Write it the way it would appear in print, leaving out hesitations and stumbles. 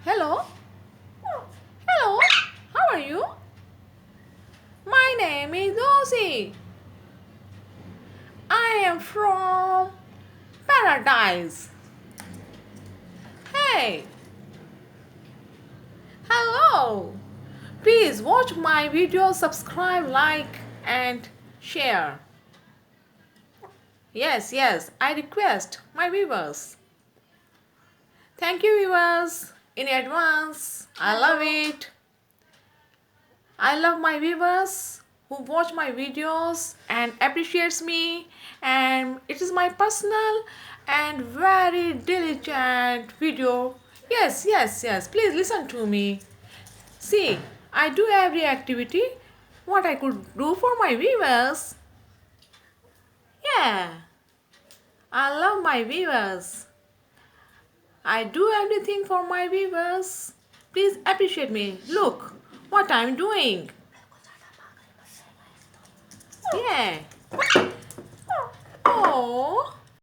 Hello? Hello? How are you? My name is Rosie. I am from Paradise. Hey, hello. Please watch my video, subscribe, like, and share. Yes, I request my viewers. Thank you, viewers, in advance. I love it. I love my viewers who watch my videos and appreciates me, and it is my personal and very diligent video. Yes. Please listen to me. See, I do every activity what I could do for my viewers. Yeah, I love my viewers. I do everything for my viewers. Please appreciate me. Look what I'm doing. Yeah. Oh.